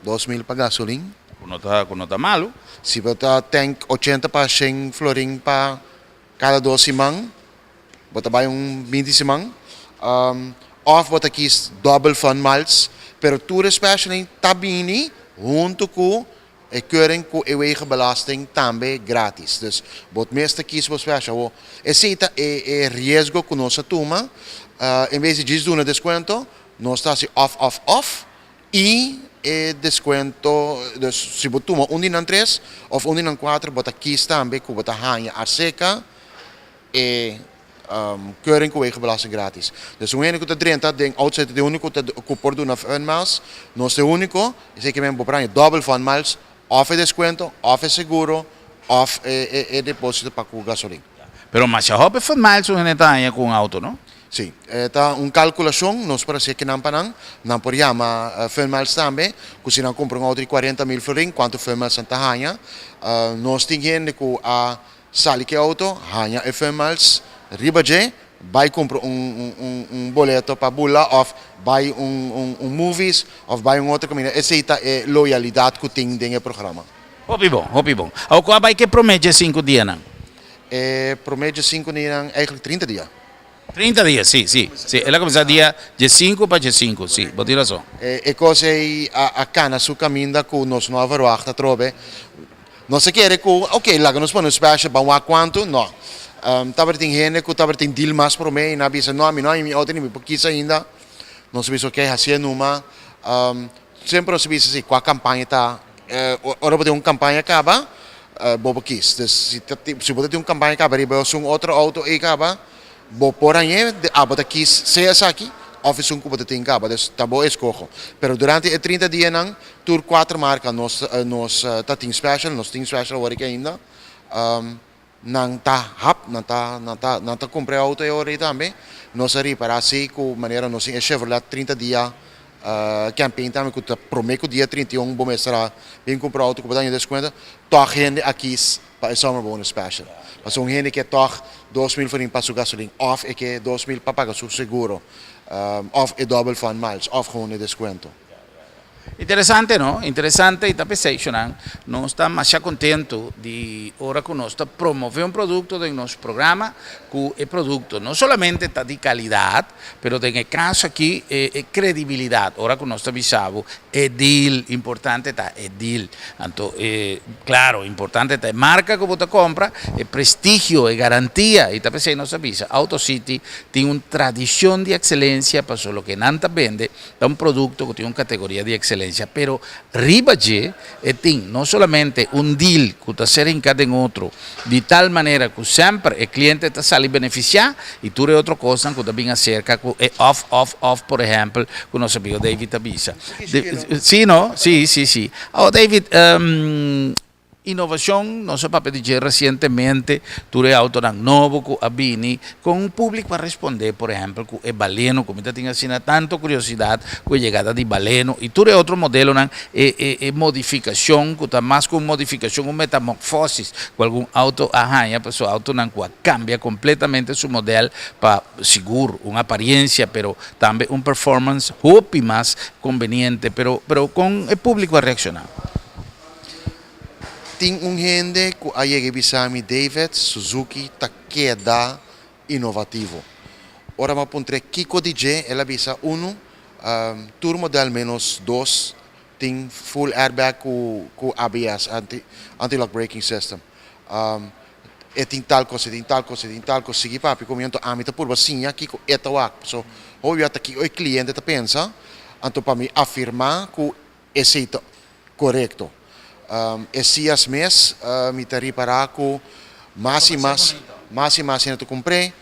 2.000 para gasolina. Não está malo. Se você tem 80 para 100 florim para cada 2 semanas, você vai 20 semanas. Ou você quis double fund miles, pero tudo especialmente tabini junto com e keuring com a eigen belasting também grátis. Dus wat meeste kies voor special. Esse é risco que nós toma. Em vez de doen desconto, nós está se off e desconto. Dus se você toma din aan 3 of din aan 4, você kies também que você ganha a seca e keuring com a eigen belasting grátis. Dus o único que te den outside de único que por doen af miles, nós é único, é que mesmo para double fund miles. Of desconto, of seguro, of depósito para o gasolina. Pero mas já houve foi mais um detalhe com o auto, não? Sim, está calculação, nós para ser que não por chama miles também, que se não compra auto de 40.000 florim, quanto miles Santa Hanha, nós temos que a sali que auto, Hanha miles, ribaje, vai comprar boleto para bula, ou vai movies, ou vai outro caminho. Essa é a loyalidade que tem no programa. Hopi bom. O qual vai que promete 5 dias, não? Promete 5 dias, eigenlijk 30 dias. 30 dias, sim. Ela começa dia de 5 para dia 5, sim, vou tirar só. É coisa a cana su caminho que nós não averwacht, trobe. Não se quer que, ok, lá que nós podemos special para quanto, não. Taber tem gente que taber tem deal mais para mim, na bisa não, mi auto nem me quis ainda. não sabia o que fazia numa, sempre não sabia se qual campanha está, ora pode uma campanha acaba, bobo quis, se pode ter uma campanha acaba, riba um outro auto e acaba, bo por aí, abota quis ser aqui, office um cubo de tem acaba, tá bom escojo, pero durante 30 dias não, tour 4 marcas nos tá team special, agora que ainda, não tá rap, não tá comprar auto e hora também, nós ari para assim com maneira nós é Chevrolet 30 dias campaign também que prometo dia 31 bom será bem comprar auto com bastante desconto, toda gente aqui para summer bonus special, mas um gente que toca 2.000 for para sua gasolina, off é que 2.000 para pagar seu seguro, off é double fund miles, off com desconto. Interessante, não? Interessante e pensando, nós estamos mais contentos de agora que nós estamos promover produto em nosso programa, que é produto não somente está de qualidade, mas em caso aqui é credibilidade. Agora que nós estamos avisando, é deal, importante está é deal. Então, claro, importante está marca que você compra, é prestígio, é garantia. E está pensando, nós avisa, AutoCity tem uma tradição de excelência, para o que não vende, é um produto que tem uma categoria de excelência. Pero ribaje tem não somente um deal que está sendo em cada outro, de tal maneira que sempre o cliente está saindo beneficiar e tudo é outra coisa que também acerca que é off, por exemplo, que o nosso amigo David avisa. Sim, não? Sim. Oh, David, inovação, nosso papel de recentemente, tudo é auto novo que abini, com um público para responder, por exemplo, que é baleno, como está tendo assim, tanto curiosidade com a chegada de baleno, e tudo é outro modelo, é modificação, que está mais com modificação, uma metamorfose, com algum auto arranha, para o auto não cambia completamente seu modelo para seguro, uma aparência, pero também um performance, hope mais conveniente, pero com o público a reaccionar. Tem gente que aí bisami David Suzuki tá queda inovativo. Ora ma pontre Kiko DJ ela bisa tour model menos 2 tem full airbag com ABS anti-lock braking system. E tem tal coisa, sigi papi comiento amita por basinha Kiko etawak. So, hoje até que o cliente tá pensa, então para me afirmar que esse é correto. Esses meses me tari para que mais e mais eu comprei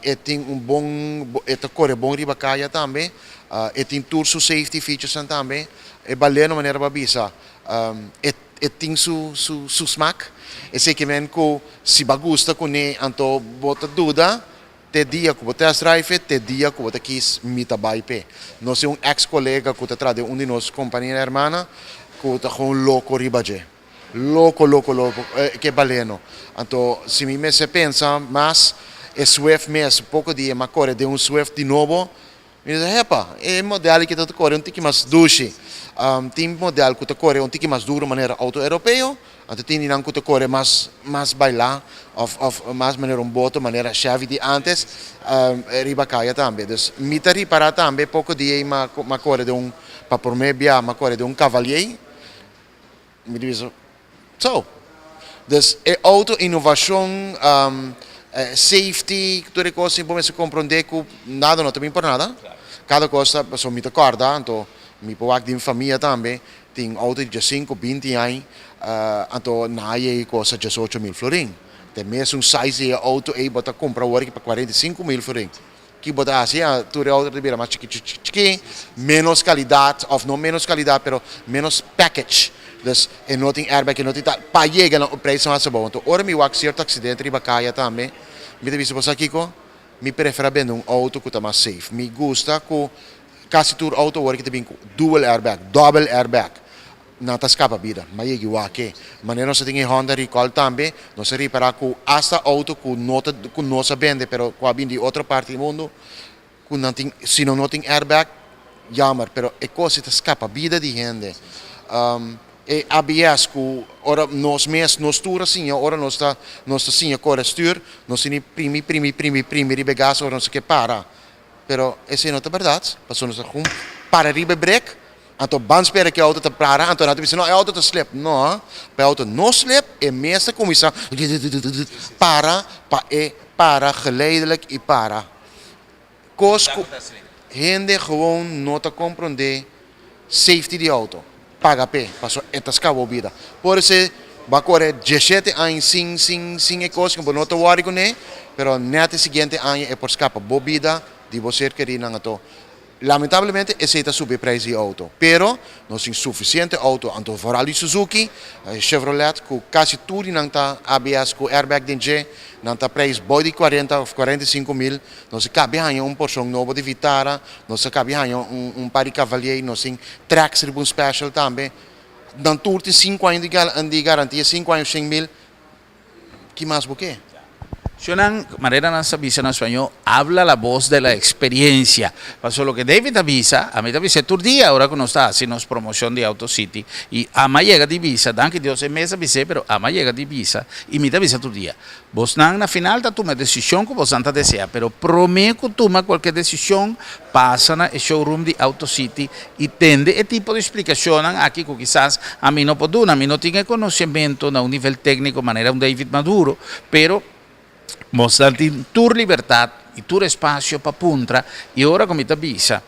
e tem bom corre bom riba caia também e tem tour su safety features também e baleno maneira babisa e tem su smack e sei que men que se bagusta com ne anto bota dúvida te dia que você test drive te dia que você quis mita bype nós é ex-colega que te trade de nossa companhia hermana que gewoon louco ribaje. Louco, que baleno. Então, se me se pensa, mas é Swift mesmo, pouco dia, mas corre de Swift de novo, me diz, epa, é modelo que está corre um tique mais duche. Tem modelo que está corre um tique mais duro, maneira auto-europeu, então tem não que está corre mais bailar, mais maneira boto, maneira chave de antes, ribacaia também. Então, me está reparar também, pouco dia, mas corre de para por mim, mas corre de cavalier, me diz, so, dus auto-inovação, safety, tudo coisa, para se compreender que nada não tem por nada. Cada coisa, só me acorda, então, me pode de família também, tem auto de 5, 20 anos, então, na é coisa de 18.000 florins. Tem mesmo size de auto aí, bota comprar hoje para 45.000 florins. Que bota assim, tudo é auto de beira mais chique, menos qualidade, ou não menos qualidade, pero menos package. Dus en não tem airbag, não tem tal, para chegar no preço mais bom. Então, ora me wak certo acidente riba caia também. Me deve ser você Kiko, me prefere bem auto que está mais safe. Me gusta que quase todo auto hoje que tem dual airbag, double airbag. Não está escapa vida, mas é igual que. Mas nós temos Honda Recall também, nós reparar que esta auto que não se vende, pero que vem de outra parte do mundo, que não tem, se não tem airbag, jammer, pero é coisa que escapa vida de gente. E ABS que ora nós mesmos nós tour assim ora nós está assim corre stuur nós tem primi ribegas ora nós que para pero esse não é verdade passou nós com para ribe break então vamos esperar que a auto te para então não te não a auto te slip não para a auto não slip e mesmo começa para geleidelijk e para cosco gente gewoon não te compreende safety de auto. Paga pé, passou etas cabo vida. Por isso, vai correr 17 anos sem coisa, que não te worry com ele, pero nete seguinte ano é por escapa bobida de você querer não to. Lamentavelmente, esse está subir preço de auto, pero não tem suficiente auto, então vooral de Suzuki, Chevrolet, com quase tudo não está ABS com airbag dentro, não está preço body 40 ou 45 mil, não se cabe uma porção nova de Vitara, não se cabe um par de Cavalier, não tem Trax Ribbon Special também, não tem 5 anos de garantia, 5 anos 100 mil, que mais você? Shonan, manera nos avisa en español, habla la voz de la experiencia. Pasó lo que David avisa, a mí te avisa tu día, ahora que no está haciendo promoción de AutoCity, y ama llega de visa, dan que Dios en mesa avise, pero ama llega de visa, y me te avisa tu día. Vos nan na final ta toma decisión que vos anta desea, pero prometo que toma cualquier decisión, pasa na el showroom de AutoCity y tende el tipo de explicación aquí que quizás a mí no puedo, a mí no tiene conocimiento a un nivel técnico, manera un David Maduro, pero mostrarti tu libertà e tu spazio para punta e ora come ti avvisa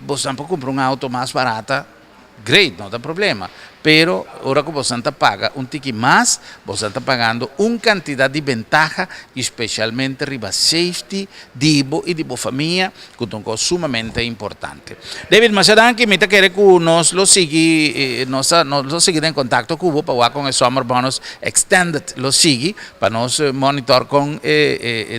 vos tampoco compra un'auto más barata, great, no da problema, pero ahora que vos anta paga un ticket más, vos anta pagando una cantidad de ventaja, especialmente riba safety, dibo y dibo familia, que es una cosa sumamente importante. David Machadanki, me te quiere que nos lo sigue, nos lo sigue en contacto con vos para con el Summer Bonus Extended, lo sigue, para nos monitor con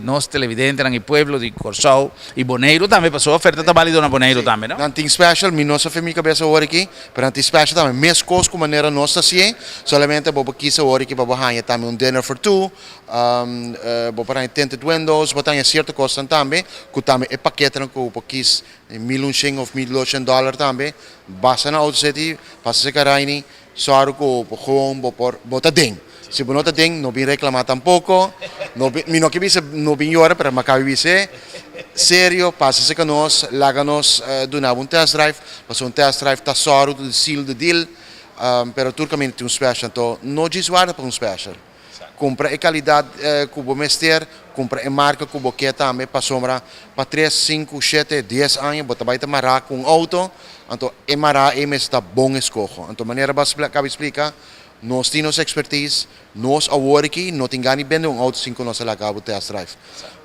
nos televidentes en el pueblo de Corsao y Boneiro, también pasó oferta está válida en Boneiro también, ¿no? Anting special, mi no se fue mi cabeza ahora aquí, pero anting special también, mes cosas como maneira nossa assim, solamente vou quis hora que vou ganhar também dinner for two, vou para tinted windows, vou ter certa coisa também, que também é paquete que vou quis $1,100 ou $1,200 também, basta na AutoCity, passa se caraini, só que gewoon vou ter ding. Se não tem, não vim reclamar tampouco, não que visse, não vim hora para macaco visse. Sério, passa-se que nós, laga-nos donar test drive, passou test drive, tá só do seal do deal, pero turcamente tem special, então não desguarda para special. Compra a qualidade que o mester, compra a marca que o quer também, passou para 3, 5, 7, 10 anos, você vai marcar com auto, então a marcar é mesmo bom escolho. Então, maneira para explicar, nós temos expertise, nós agora aqui não tem ganho bem auto 5 nós lá acaba o test drive.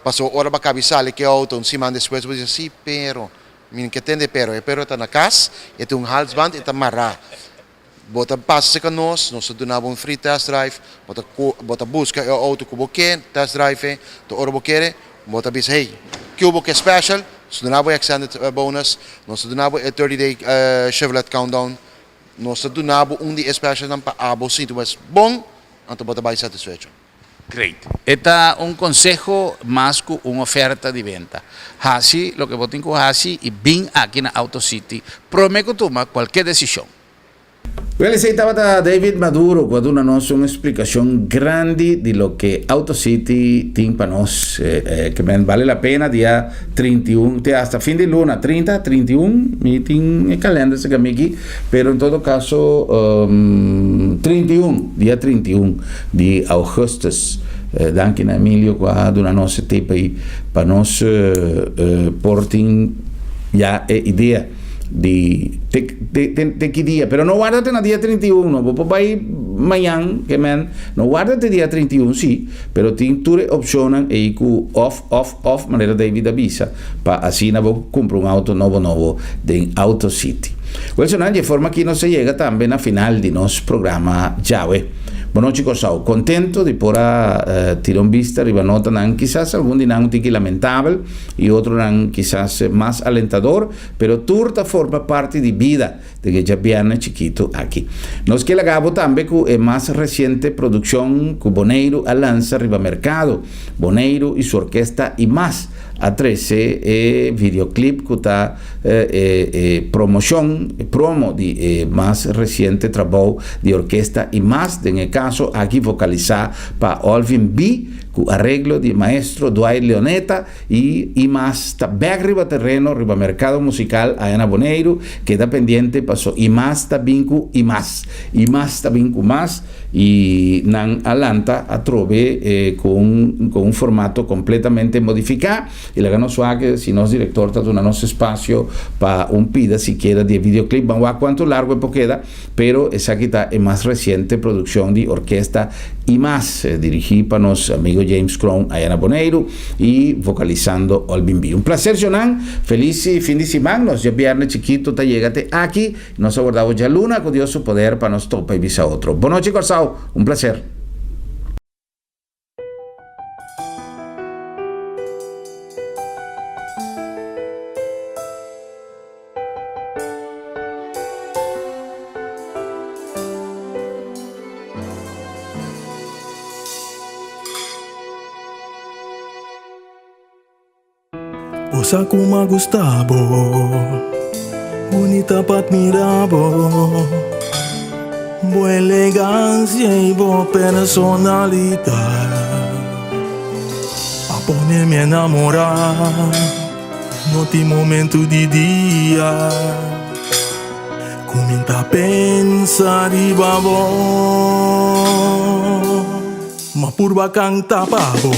Passou hora para cabisar que auto, semana depois você diz sim, pero, minha que tem de pero está na casa, e tem halsband e está marrar. Bota passa com nós donamos free test drive, bota busca o auto que você quer, test drive, to hora você quer, bota diz hey, que o você special, donamos extended bonus, nós donamos 30-day Chevrolet countdown. Nós donamos dia especial para abo sítio mas bom, então você vai satisfeito. Great. Esta es un consejo más que una oferta de venta. Así, lo que vos tengo así y bien aquí en AutoCity, prometo tomar cualquier decisión. Well, ese estaba David Maduro cuando nos una explicación grande de lo que AutoCity tiene para nos, que vale la pena día 31, hasta fin de luna, 30, 31, meeting en calendario se cambia aquí, pero en todo caso, 31, día 31 de agosto, danke a Emilio cuando una noche tipo para nos porting ya idea de que día, pero no guárdate en el día 31, vos vais mañana, que man, no guárdate el día 31, sí, pero tienes tu opción y off, manera David avisa, para así no vos comprar un auto nuevo de AutoCity. Bueno, de forma que no se llega también al final de nuestro programa Yahweh. Bueno, chicos, contento de por tirar un vista, arriba nota, quizás algún día un tiki lamentable y otro quizás más alentador, pero turta forma parte de vida de que ya viene chiquito aquí. Nos que la gabo también que más reciente producción que Boneiro lanza arriba mercado, Boneiro y su orquesta y más. A 13 videoclip que está promo de más reciente trabajo de orquesta y más, en el caso aquí vocalizar para Alvin B con arreglo de maestro Dwight Leoneta y más está back riba terreno, riba mercado musical Ana Boneiro, queda pendiente pasó y más está vincu y más está vincu más y nan alanta a trove con un formato completamente modificado y la gano suave si nos director está donando espacio para un pida siquiera de videoclip vamos a cuánto largo queda pero esa quita es más reciente producción de orquesta y más dirigí para nos amigo James Crown Ana Boneiro y vocalizando Alvin B. Un placer Jonan, feliz fin de semana, nos ya viernes chiquito te llegate aquí, nos abordamos ya luna con Dios su poder para nos topa y visa otro. Buenas noches Corsao, un placer. Usa como Gustavo, bonita pa' admirabo, boa elegancia y boa personalidad. A ponerme a enamorar, no ti momento de dia, comienza a pensar y babo, ma purba canta pavo.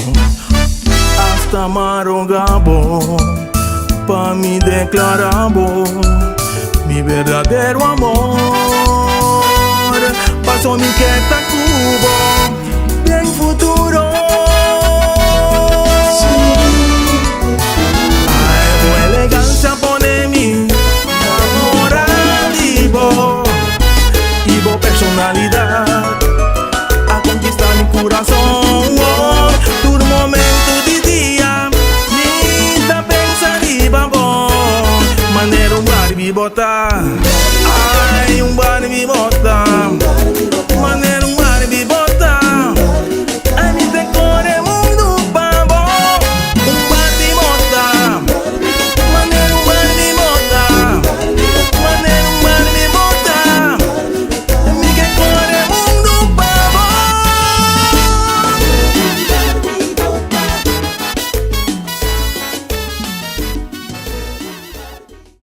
Hasta marogabo, pa' mi declarabo mi verdadero amor. Pasó mi quieta cubo,